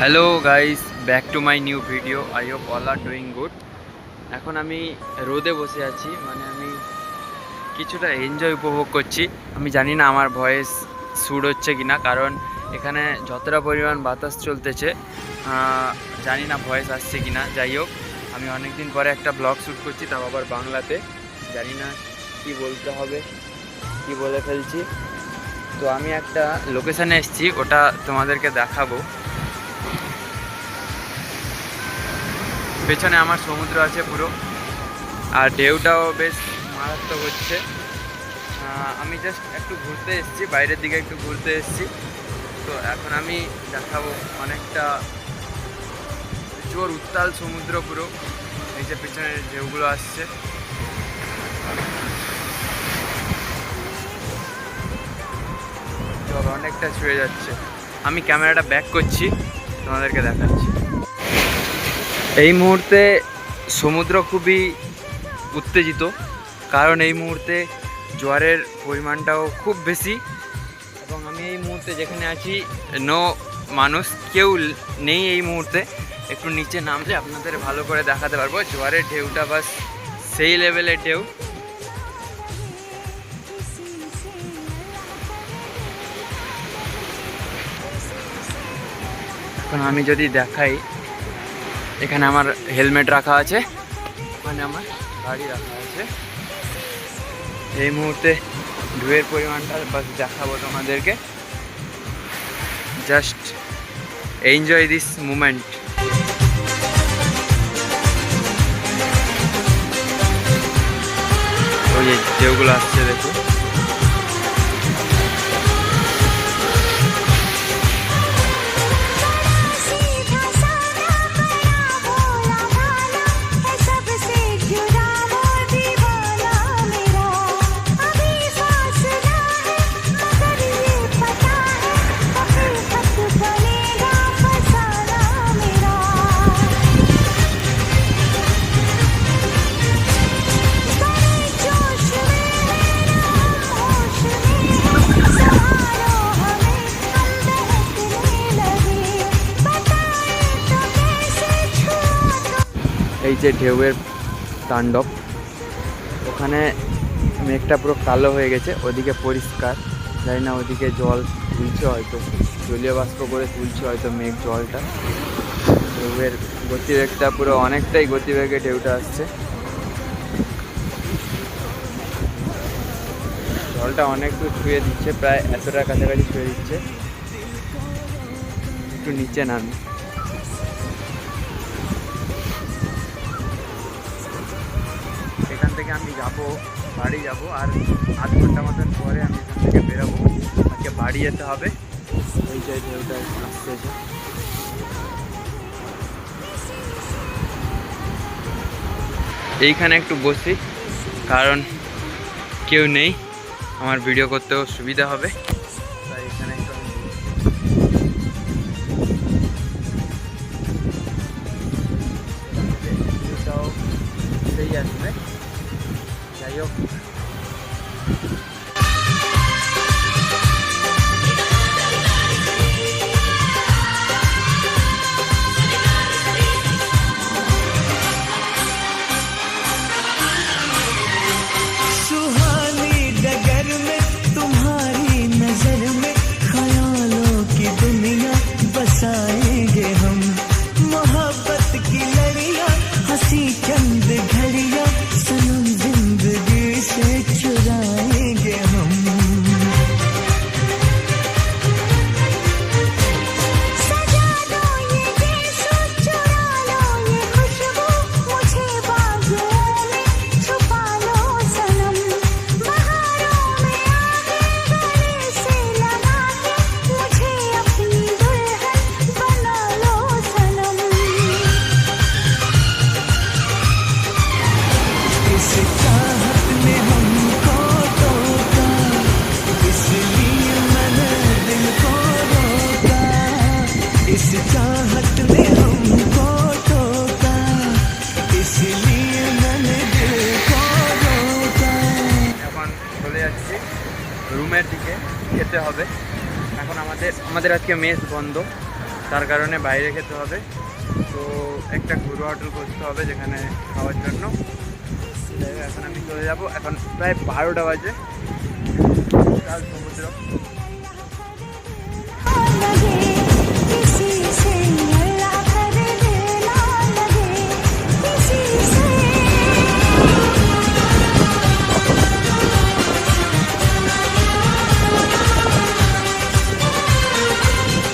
Hello guys, back to my new video. I hope all are doing good. এখন আমি রোদে বসে আছি, মানে আমি কিছুটা এনজয় উপভোগ করছি। আমি জানি না আমার ভয়েস স্যুট হচ্ছে কি না, কারণ এখানে যতটা পরিমাণ বাতাস চলতেছে, জানি না ভয়েস আসছে কি না। যাই হোক, আমি অনেক দিন পরে একটা ব্লগ শ্যুট করছি, তাও আবার বাংলাতে। জানি না কি বলতে হবে, কি বলে ফেলছি। তো আমি একটা লোকেশানে এসেছি, ওটা তোমাদেরকে দেখাবো। পেছনে আমার সমুদ্র আছে পুরো, আর ঢেউটাও বেশ মারাত্মক হচ্ছে। আমি জাস্ট একটু ঘুরতে এসেছি, বাইরের দিকে একটু ঘুরতে এসেছি। তো এখন আমি দেখাবো অনেকটা জোর উত্তাল সমুদ্র পুরো। এই যে পেছনে ঢেউগুলো আসছে, জল অনেকটা ছুঁয়ে যাচ্ছে। আমি ক্যামেরাটা ব্যাক করছি, তোমাদেরকে দেখাচ্ছি। এই মুহূর্তে সমুদ্র খুবই উত্তেজিত, কারণ এই মুহূর্তে জোয়ারের পরিমাণটাও খুব বেশি, এবং আমি এই মুহূর্তে যেখানে আছি মানুষ কেউ নেই এই মুহূর্তে। একটু নিচে নামলে আপনাদের ভালো করে দেখাতে পারবো। জোয়ারের ঢেউটা বাস সেই লেভেলের ঢেউ। এখন আমি যদি দেখাই, এখানে আমার হেলমেট রাখা আছে, মানে আমার গাড়ি রাখা আছে। এই মুহূর্তে ঢেউয়ের পরিমাণটা বাস দেখাবো তোমাদেরকে। Just enjoy this moment. ওই যে ঢেউগুলো আসছে, দেখো। এই যে ঢেউয়ের তাণ্ডব, ওখানে মেঘটা পুরো কালো হয়ে গেছে, ওদিকে পরিষ্কার। জানি না ওদিকে জল তুলছে, হয়তো জলীয় বাষ্প করে তুলছে হয়তো মেঘ জলটা। ঢেউয়ের গতিবেগটা পুরো অনেকটাই গতিবেগে ঢেউটা আসছে। জলটা অনেক দূর ছুঁয়ে দিচ্ছে, প্রায় এতটা কাছাকাছি ছুঁয়ে দিচ্ছে। একটু নিচে নামি। এখান থেকে আমি যাবো, বাড়ি যাবো, আর আধ ঘন্টা মতন পরে আমি এখান থেকে বেরোবো। আজকে বাড়ি যেতে হবে। ওই যে ঢেউটা আসতেছে। এইখানে একটু বসি, কারণ কেউ নেই, আমার ভিডিও করতেও সুবিধা হবে, তাই এখানে একটু ভিডিওটাও সেই আসবে। যাই হোক, चंद घड़िया सनम जिंदगी से चुराएंगे हम। सजा दो ये गीत, चुरा लो ये खुशबू, मुझे बाजुओं में छुपा लो सनम। बहारों में आगे गले से लगा के मुझे अपनी दुल्हन बना लो सनम। इस चाहत ने हमको टोका, इसलिए मैंने दिल को रोका। इस चाहत ने हमको टोका, इसलिए मैंने दिल को रोका। এখন চলে যাচ্ছি রুমের দিকে, যেতে হবে। এখন আমাদের আজকে মেস বন্ধ, তার কারণে বাইরে খেতে হবে। তো একটা ঘরোয়া হোটেল খুঁজতে হবে যেখানে খাওয়ার জন্য। এখন আমি চলে যাব, এখন প্রায় 12টা বাজে। বিশাল সমুদ্র।